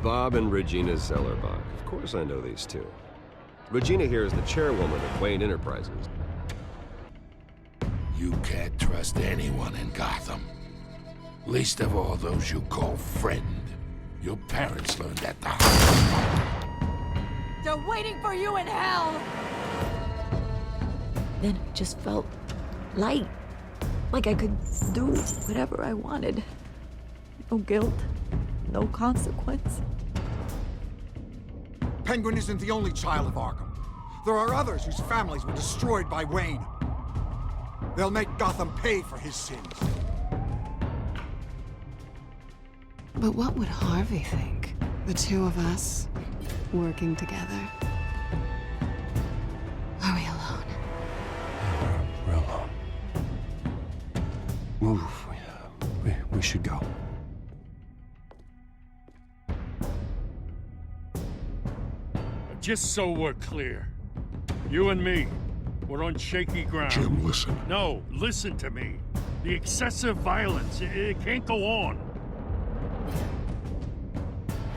Bob and Regina Zellerbach. Of course I know these two. Regina here is the chairwoman of Wayne Enterprises. You can't trust anyone in Gotham. Least of all those you call friend. Your parents learned that the hard way. They're waiting for you in hell! Then it just felt light. Like I could do whatever I wanted. No guilt, no consequence. Penguin isn't the only child of Arkham. There are others whose families were destroyed by Wayne. They'll make Gotham pay for his sins. But what would Harvey think? The two of us working together. Are we alone? We're alone. Move. We should go. Just so we're clear, you and me, we're on shaky ground. Jim, listen. No, listen to me. The excessive violence, it can't go on.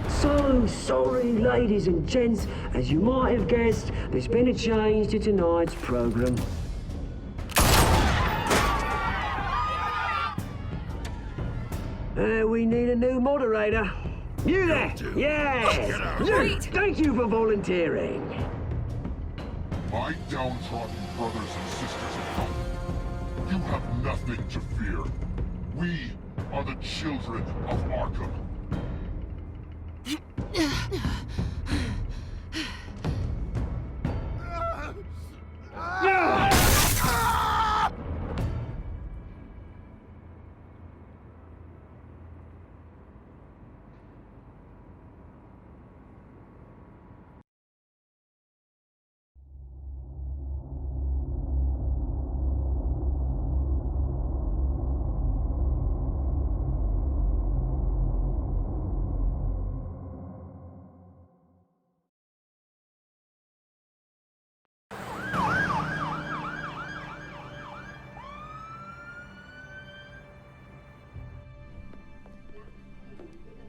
So sorry, ladies and gents. As you might have guessed, there's been a change to tonight's program. We need a new moderator. You there? Yes! Wait! Thank you for volunteering. My downtrodden brothers and sisters at home, you have nothing to fear. We are the children of Arkham.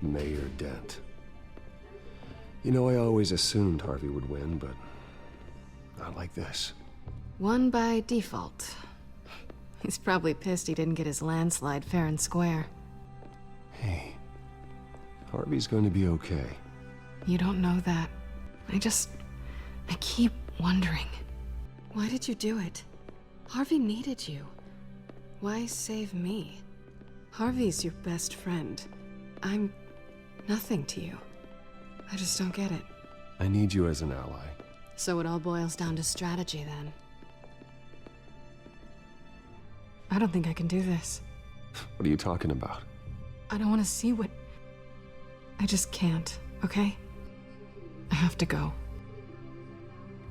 Mayor Dent. You know, I always assumed Harvey would win, but not like this. Won by default. He's probably pissed he didn't get his landslide fair and square. Hey, Harvey's going to be okay. You don't know that. I keep wondering. Why did you do it? Harvey needed you. Why save me? Harvey's your best friend. I'm nothing to you. I just don't get it. I need you as an ally. So it all boils down to strategy, then. I don't think I can do this. What are you talking about? I don't want to see what... I just can't, okay? I have to go.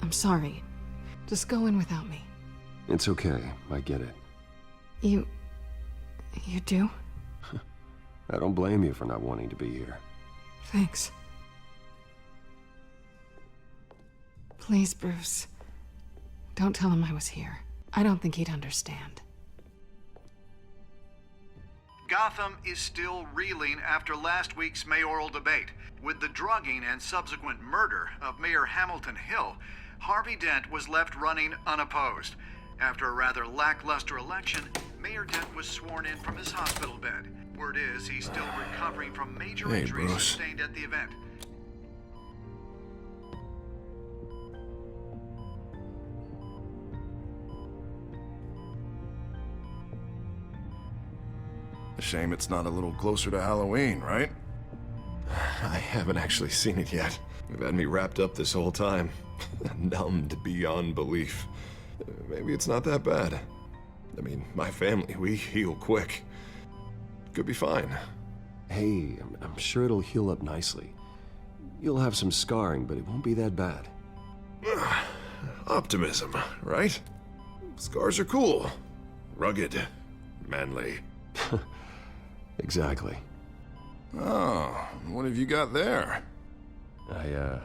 I'm sorry. Just go in without me. It's okay. I get it. You do? I don't blame you for not wanting to be here. Thanks. Please, Bruce. Don't tell him I was here. I don't think he'd understand. Gotham is still reeling after last week's mayoral debate. With the drugging and subsequent murder of Mayor Hamilton Hill, Harvey Dent was left running unopposed. After a rather lackluster election, Mayor Dent was sworn in from his hospital bed. Word is he's still recovering from major injuries sustained at the event. A shame it's not a little closer to Halloween, right? I haven't actually seen it yet. You've had me wrapped up this whole time. Numbed beyond belief. Maybe it's not that bad. I mean, my family, we heal quick. Could be fine. Hey, I'm sure it'll heal up nicely. You'll have some scarring, but it won't be that bad. Optimism, right? Scars are cool. Rugged. Manly. Exactly. Oh, what have you got there? I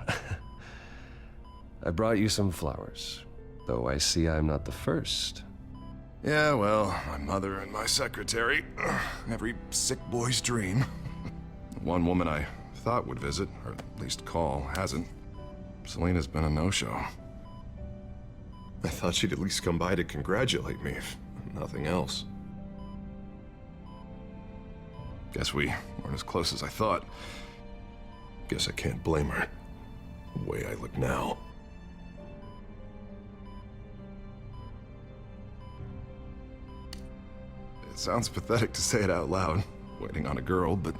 brought you some flowers. Though I see I'm not the first. Yeah, well, my mother and my secretary. Every sick boy's dream. One woman I thought would visit, or at least call, hasn't. Selena's been a no-show. I thought she'd at least come by to congratulate me, if nothing else. Guess we weren't as close as I thought. Guess I can't blame her. The way I look now. It sounds pathetic to say it out loud, waiting on a girl, but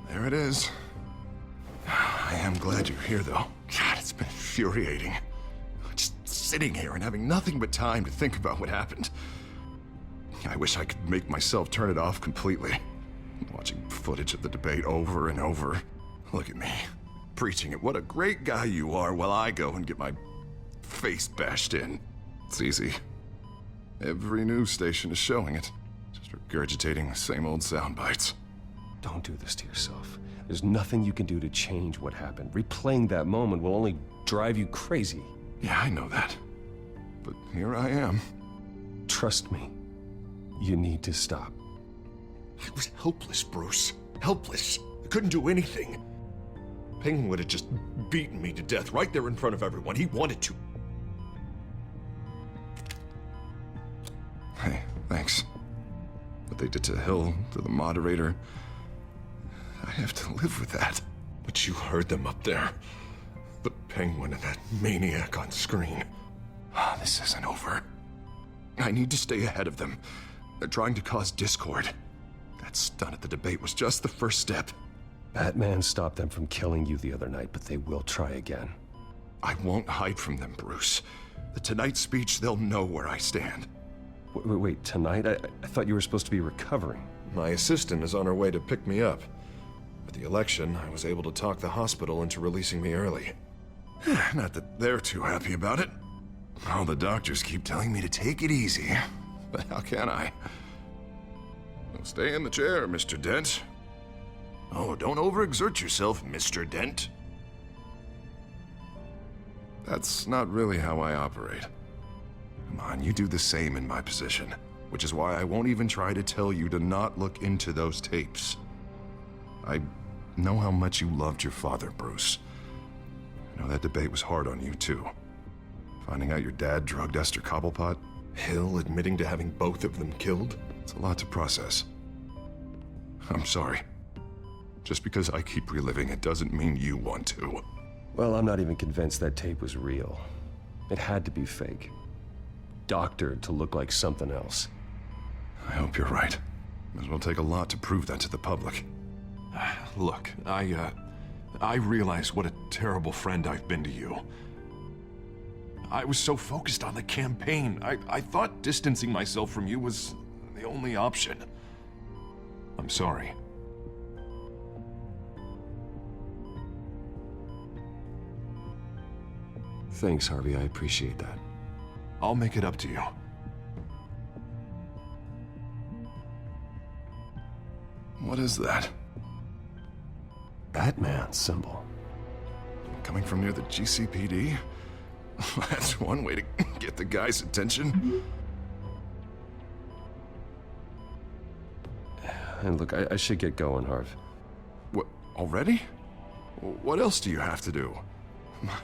there it is. I am glad you're here, though. God, it's been infuriating. Just sitting here and having nothing but time to think about what happened. I wish I could make myself turn it off completely. Watching footage of the debate over and over. Look at me, preaching it. What a great guy you are, while I go and get my face bashed in. It's easy. Every news station is showing it. Just regurgitating the same old sound bites. Don't do this to yourself. There's nothing you can do to change what happened. Replaying that moment will only drive you crazy. Yeah, I know that. But here I am. Trust me. You need to stop. I was helpless, Bruce. Helpless. I couldn't do anything. Penguin would have just beaten me to death right there in front of everyone. He wanted to. Hey, thanks. What they did to Hill, to the moderator, I have to live with that. But you heard them up there. The Penguin and that maniac on screen. This isn't over. I need to stay ahead of them. They're trying to cause discord. That stunt at the debate was just the first step. Batman stopped them from killing you the other night, but they will try again. I won't hide from them, Bruce. The Tonight speech, they'll know where I stand. Wait, tonight? I thought you were supposed to be recovering. My assistant is on her way to pick me up. With the election, I was able to talk the hospital into releasing me early. Not that they're too happy about it. All the doctors keep telling me to take it easy. But how can I? Well, stay in the chair, Mr. Dent. Oh, don't overexert yourself, Mr. Dent. That's not really how I operate. Come on, you do the same in my position. Which is why I won't even try to tell you to not look into those tapes. I know how much you loved your father, Bruce. I know that debate was hard on you, too. Finding out your dad drugged Esther Cobblepot, Hill admitting to having both of them killed. It's a lot to process. I'm sorry. Just because I keep reliving it doesn't mean you want to. Well, I'm not even convinced that tape was real. It had to be fake. Doctored to look like something else. I hope you're right. It will take a lot to prove that to the public. Look, I realize what a terrible friend I've been to you. I was so focused on the campaign. I thought distancing myself from you was the only option. I'm sorry. Thanks, Harvey. I appreciate that. I'll make it up to you. What is that? Batman symbol. Coming from near the GCPD? That's one way to get the guy's attention. And look, I should get going, Harv. What, already? What else do you have to do?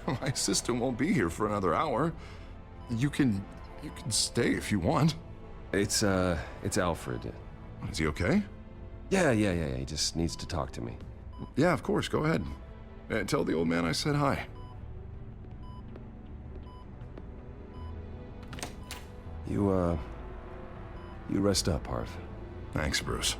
My assistant won't be here for another hour. You can stay if you want. It's Alfred. Is he okay? Yeah. He just needs to talk to me. Yeah, of course. Go ahead. Tell the old man I said hi. You rest up, Harv. Thanks, Bruce.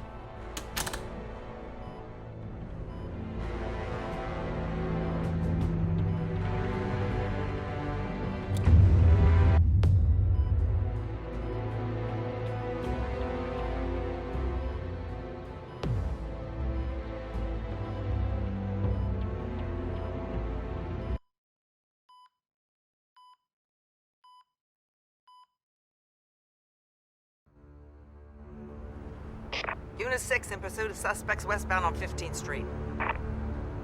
Unit 6 in pursuit of suspects westbound on 15th Street.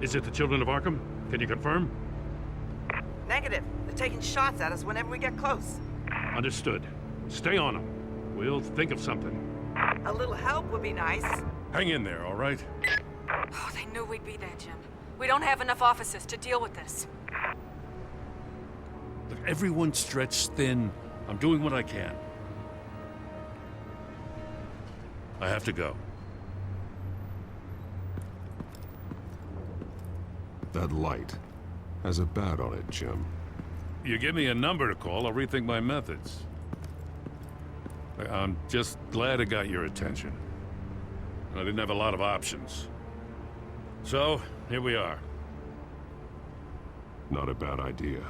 Is it the children of Arkham? Can you confirm? Negative. They're taking shots at us whenever we get close. Understood. Stay on them. We'll think of something. A little help would be nice. Hang in there, all right? Oh, they knew we'd be there, Jim. We don't have enough officers to deal with this. Look, everyone's stretched thin. I'm doing what I can. I have to go. That light has a bat on it, Jim. You give me a number to call, I'll rethink my methods. I'm just glad it got your attention. I didn't have a lot of options. So, here we are. Not a bad idea.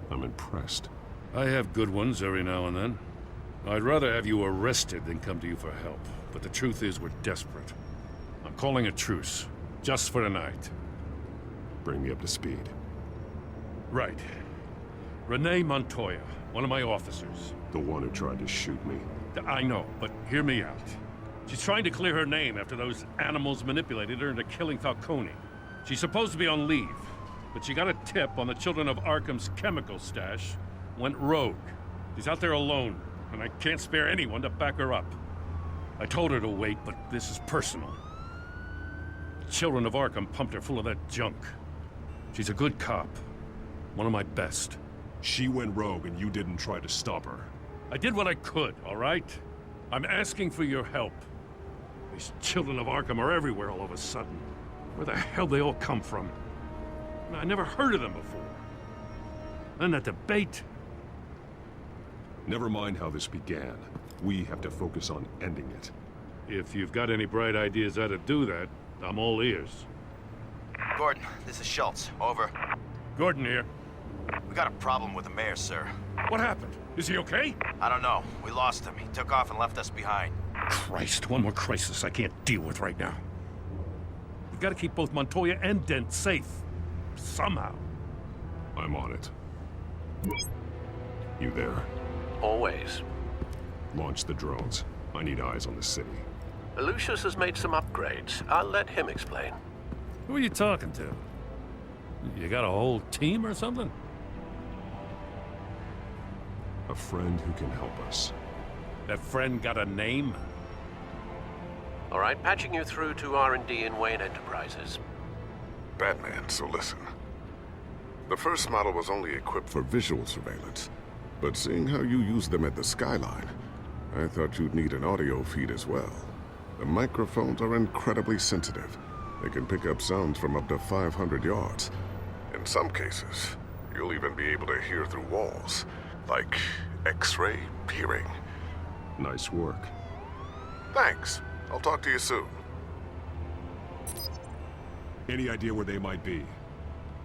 I'm impressed. I have good ones every now and then. I'd rather have you arrested than come to you for help. But the truth is, we're desperate. I'm calling a truce, just for tonight. Bring me up to speed. Right. Renee Montoya, one of my officers. The one who tried to shoot me. I know, but hear me out. She's trying to clear her name after those animals manipulated her into killing Falcone. She's supposed to be on leave, but she got a tip on the Children of Arkham's chemical stash, went rogue. She's out there alone, and I can't spare anyone to back her up. I told her to wait, but this is personal. The Children of Arkham pumped her full of that junk. She's a good cop. One of my best. She went rogue and you didn't try to stop her. I did what I could, all right? I'm asking for your help. These Children of Arkham are everywhere all of a sudden. Where the hell they all come from? I never heard of them before. And that debate. Never mind how this began. We have to focus on ending it. If you've got any bright ideas how to do that, I'm all ears. Gordon, this is Schultz. Over. Gordon here. We got a problem with the mayor, sir. What happened? Is he okay? I don't know. We lost him. He took off and left us behind. Christ, one more crisis I can't deal with right now. We've got to keep both Montoya and Dent safe. Somehow. I'm on it. You there? Always. Launch the drones. I need eyes on the city. Lucius has made some upgrades. I'll let him explain. Who are you talking to? You got a whole team or something? A friend who can help us. That friend got a name? All right, patching you through to R&D in Wayne Enterprises. Batman, so listen. The first model was only equipped for visual surveillance, but seeing how you use them at the skyline, I thought you'd need an audio feed as well. The microphones are incredibly sensitive. They can pick up sounds from up to 500 yards. In some cases, you'll even be able to hear through walls, like X-ray hearing. Nice work. Thanks. I'll talk to you soon. Any idea where they might be?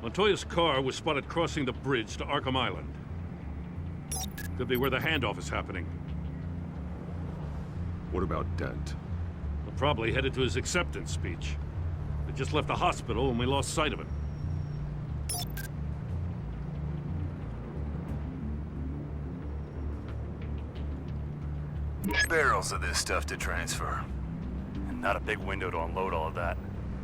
Montoya's car was spotted crossing the bridge to Arkham Island. Could be where the handoff is happening. What about Dent? We're probably headed to his acceptance speech. They just left the hospital and we lost sight of him. Barrels of this stuff to transfer. And not a big window to unload all of that.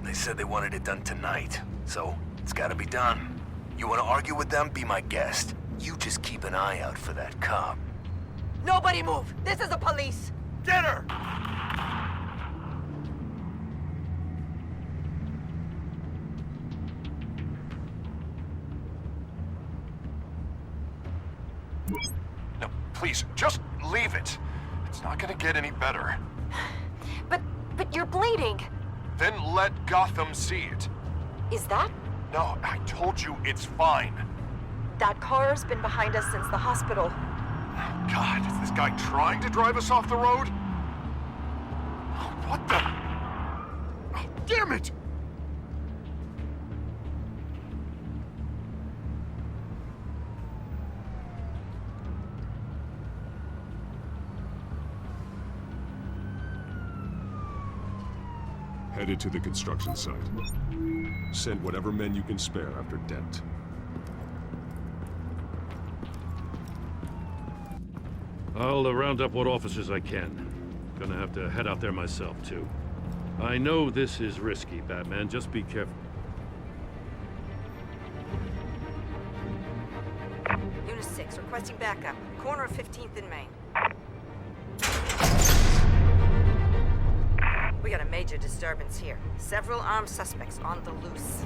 They said they wanted it done tonight, so it's gotta be done. You wanna argue with them? Be my guest. You just keep an eye out for that cop. Nobody move! This is the police! Get her! No, please, just leave it. It's not gonna get any better. But you're bleeding. Then let Gotham see it. Is that? No, I told you it's fine. That car's been behind us since the hospital. God, is this guy trying to drive us off the road? Oh, what the? Oh, damn it! Headed to the construction site. Send whatever men you can spare after Dent. I'll round up what officers I can. Gonna have to head out there myself, too. I know this is risky, Batman. Just be careful. Unit 6, requesting backup. Corner of 15th and Main. We got a major disturbance here. Several armed suspects on the loose.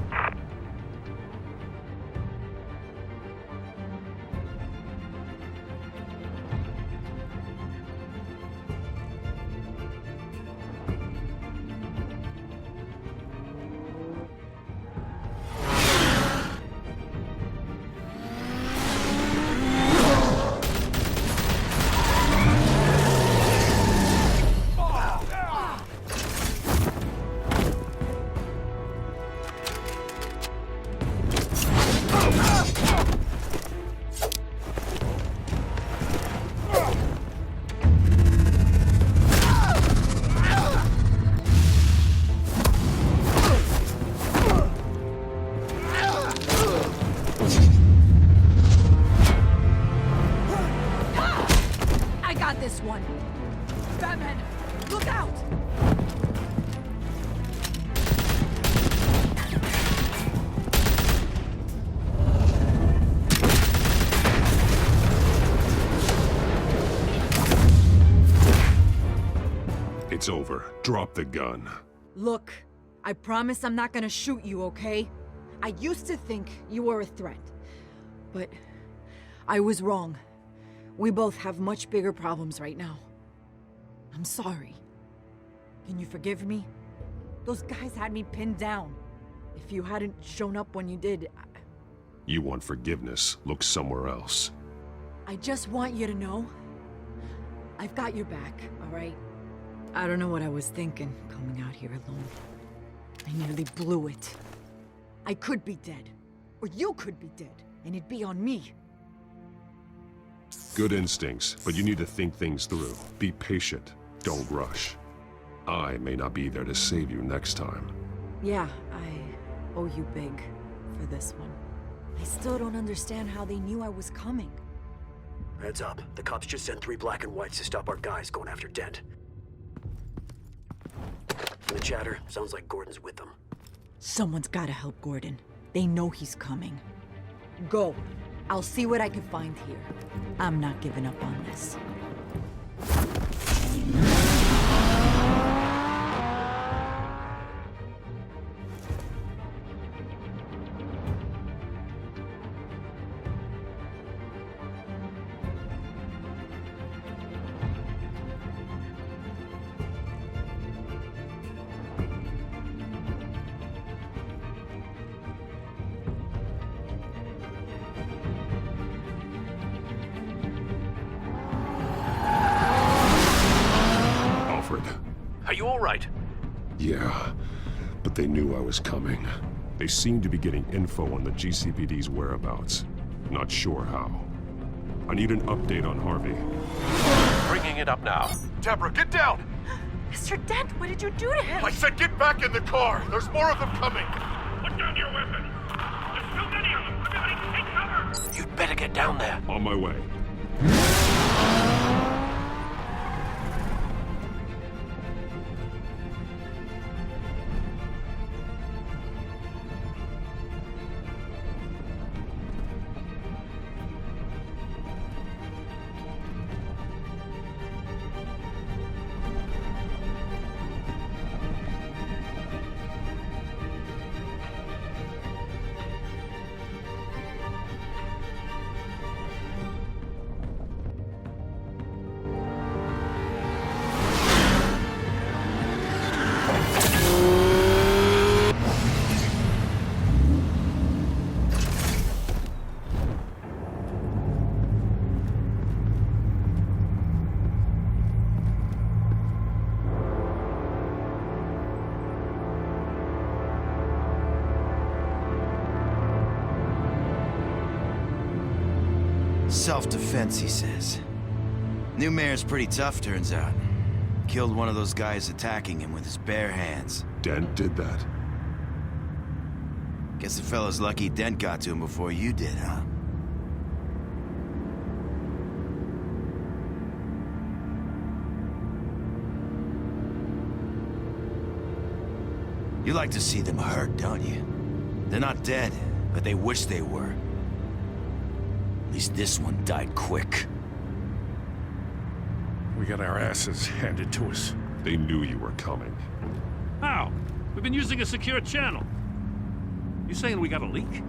This one. Batman, look out! It's over. Drop the gun. Look, I promise I'm not gonna shoot you, okay? I used to think you were a threat, but I was wrong. We both have much bigger problems right now. I'm sorry. Can you forgive me? Those guys had me pinned down. If you hadn't shown up when you did, You want forgiveness? Look somewhere else. I just want you to know, I've got your back, all right? I don't know what I was thinking, coming out here alone. I nearly blew it. I could be dead, or you could be dead, and it'd be on me. Good instincts, but you need to think things through. Be patient. Don't rush. I may not be there to save you next time. Yeah, I owe you big for this one. I still don't understand how they knew I was coming. Heads up. The cops just sent 3 black and whites to stop our guys going after Dent. From the chatter, sounds like Gordon's with them. Someone's gotta help Gordon. They know he's coming. Go. I'll see what I can find here. I'm not giving up on this. Are you all right? Yeah, but they knew I was coming. They seemed to be getting info on the GCPD's whereabouts. Not sure how. I need an update on Harvey. Bringing it up now. Deborah, get down! Mr. Dent, what did you do to him? I said get back in the car! There's more of them coming! Put down your weapon! There's too many of them! Everybody take cover! You'd better get down there. On my way. Self-defense, he says. New mayor's pretty tough, turns out. Killed one of those guys attacking him with his bare hands. Dent did that? Guess the fella's lucky Dent got to him before you did, huh? You like to see them hurt, don't you? They're not dead, but they wish they were. At least this one died quick. We got our asses handed to us. They knew you were coming. How? We've been using a secure channel. You saying we got a leak?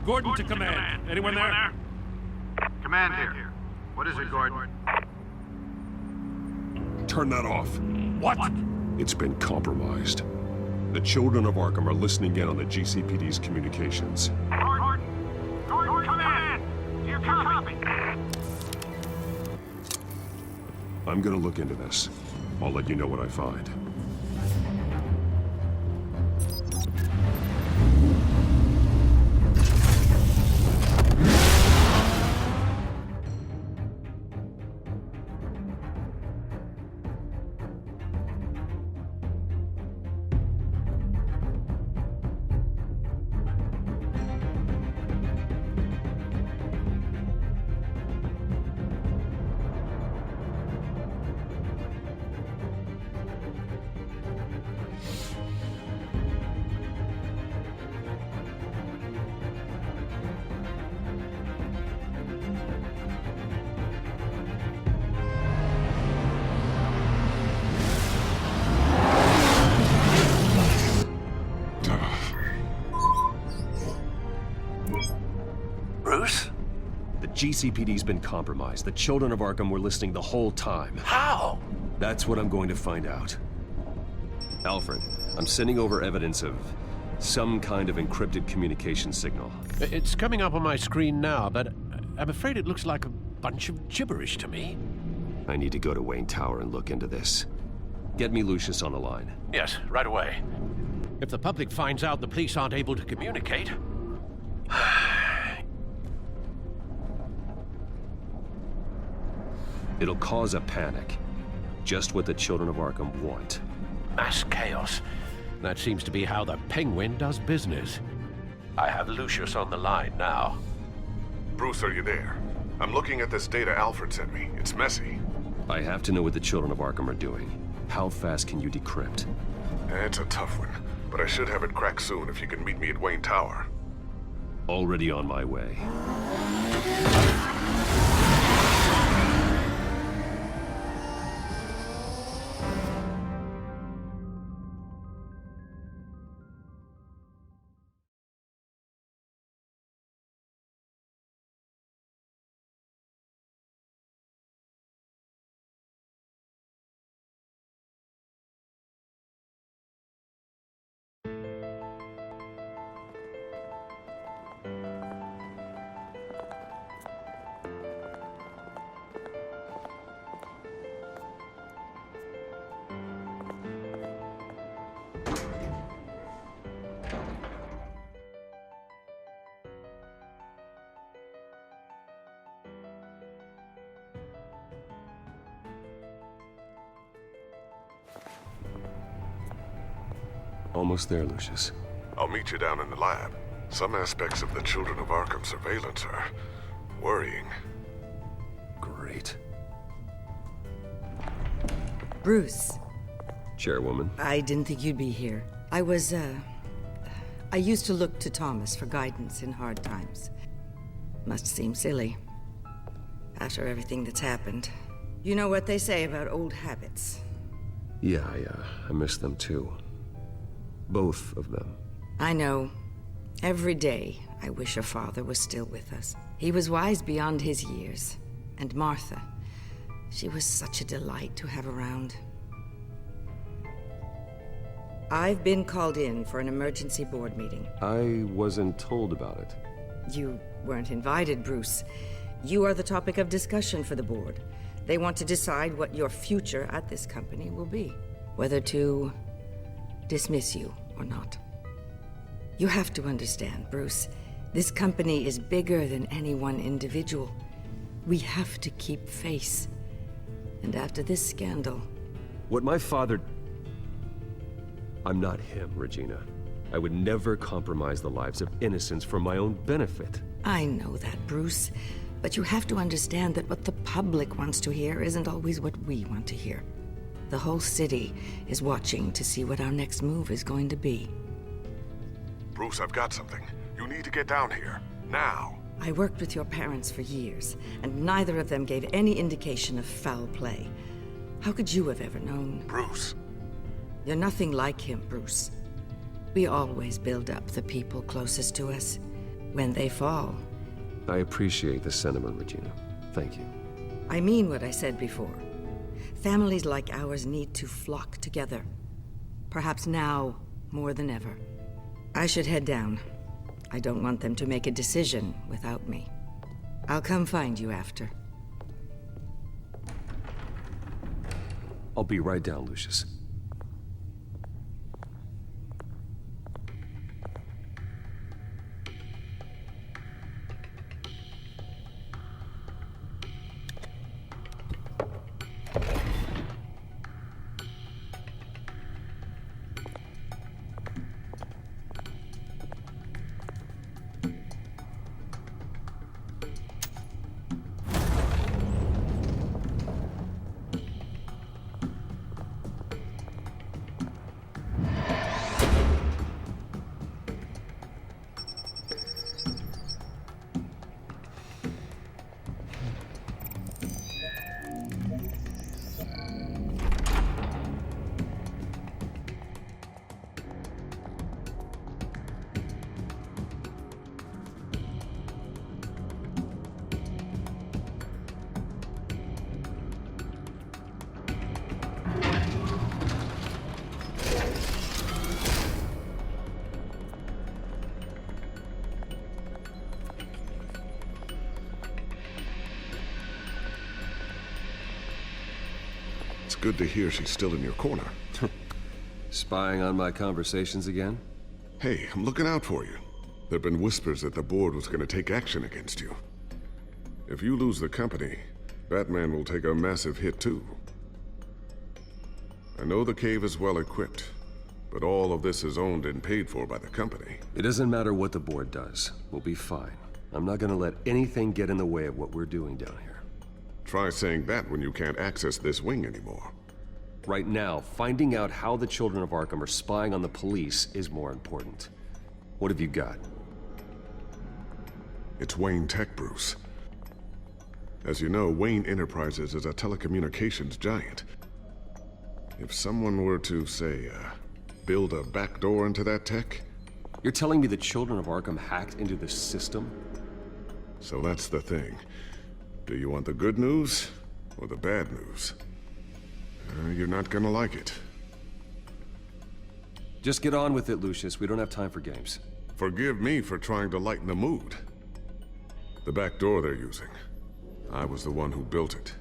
Gordon to command. Anyone there? Command here. What is it, Gordon? Turn that off. What? It's been compromised. The children of Arkham are listening in on the GCPD's communications. Gordon, command! Do you copy? I'm gonna look into this. I'll let you know what I find. Bruce? The GCPD's been compromised. The children of Arkham were listening the whole time. How? That's what I'm going to find out. Alfred, I'm sending over evidence of some kind of encrypted communication signal. It's coming up on my screen now, but I'm afraid it looks like a bunch of gibberish to me. I need to go to Wayne Tower and look into this. Get me Lucius on the line. Yes, right away. If the public finds out the police aren't able to communicate... It'll cause a panic. Just what the children of Arkham want. Mass chaos. That seems to be how the Penguin does business. I have Lucius on the line now. Bruce, are you there? I'm looking at this data Alfred sent me. It's messy. I have to know what the children of Arkham are doing. How fast can you decrypt? It's a tough one, but I should have it cracked soon if you can meet me at Wayne Tower. Already on my way. Almost there, Lucius. I'll meet you down in the lab. Some aspects of the Children of Arkham surveillance are worrying. Great. Bruce. Chairwoman. I didn't think you'd be here. I used to look to Thomas for guidance in hard times. Must seem silly. After everything that's happened. You know what they say about old habits. Yeah, I miss them too. Both of them. I know. Every day, I wish your father was still with us. He was wise beyond his years. And Martha, she was such a delight to have around. I've been called in for an emergency board meeting. I wasn't told about it. You weren't invited, Bruce. You are the topic of discussion for the board. They want to decide what your future at this company will be. Whether to dismiss you or not. You have to understand, Bruce. This company is bigger than any one individual. We have to keep face. And after this scandal... What my father... I'm not him, Regina. I would never compromise the lives of innocents for my own benefit. I know that, Bruce. But you have to understand that what the public wants to hear isn't always what we want to hear. The whole city is watching to see what our next move is going to be. Bruce, I've got something. You need to get down here. Now. I worked with your parents for years, and neither of them gave any indication of foul play. How could you have ever known? Bruce. You're nothing like him, Bruce. We always build up the people closest to us. When they fall... I appreciate the sentiment, Regina. Thank you. I mean what I said before. Families like ours need to flock together. Perhaps now, more than ever. I should head down. I don't want them to make a decision without me. I'll come find you after. I'll be right down, Lucius. It's good to hear she's still in your corner. Spying on my conversations again? Hey, I'm looking out for you. There've been whispers that the board was gonna take action against you. If you lose the company, Batman will take a massive hit too. I know the cave is well equipped, but all of this is owned and paid for by the company. It doesn't matter what the board does. We'll be fine. I'm not gonna let anything get in the way of what we're doing down here. Try saying that when you can't access this wing anymore. Right now, finding out how the Children of Arkham are spying on the police is more important. What have you got? It's Wayne Tech, Bruce. As you know, Wayne Enterprises is a telecommunications giant. If someone were to, say, build a backdoor into that tech... You're telling me the Children of Arkham hacked into this system? So that's the thing. Do you want the good news or the bad news? You're not gonna like it. Just get on with it, Lucius. We don't have time for games. Forgive me for trying to lighten the mood. The back door they're using. I was the one who built it.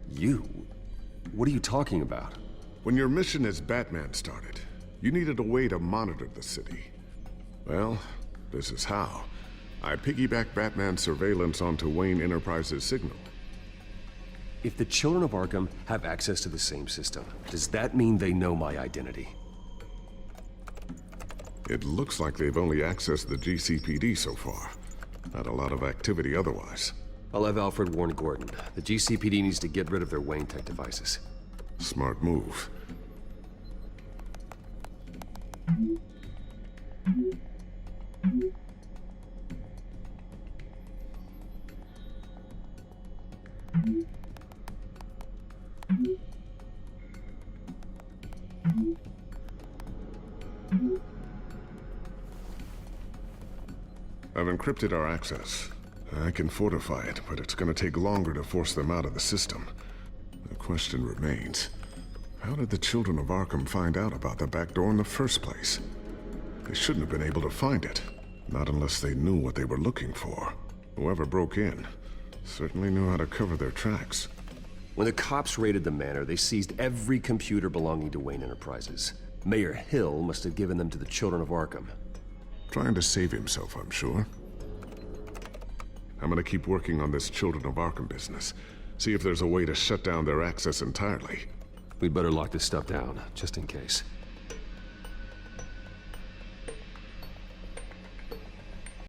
You? What are you talking about? When your mission as Batman started, you needed a way to monitor the city. Well, this is how. I piggybacked Batman's surveillance onto Wayne Enterprises' signal. If the Children of Arkham have access to the same system, does that mean they know my identity? It looks like they've only accessed the GCPD so far. Not a lot of activity otherwise. I'll have Alfred warn Gordon. The GCPD needs to get rid of their Wayne Tech devices. Smart move. I've encrypted our access. I can fortify it, but it's gonna take longer to force them out of the system. The question remains, how did the Children of Arkham find out about the back door in the first place? They shouldn't have been able to find it. Not unless they knew what they were looking for. Whoever broke in certainly knew how to cover their tracks. When the cops raided the manor, they seized every computer belonging to Wayne Enterprises. Mayor Hill must have given them to the Children of Arkham. Trying to save himself, I'm sure. I'm gonna keep working on this Children of Arkham business. See if there's a way to shut down their access entirely. We'd better lock this stuff down, just in case.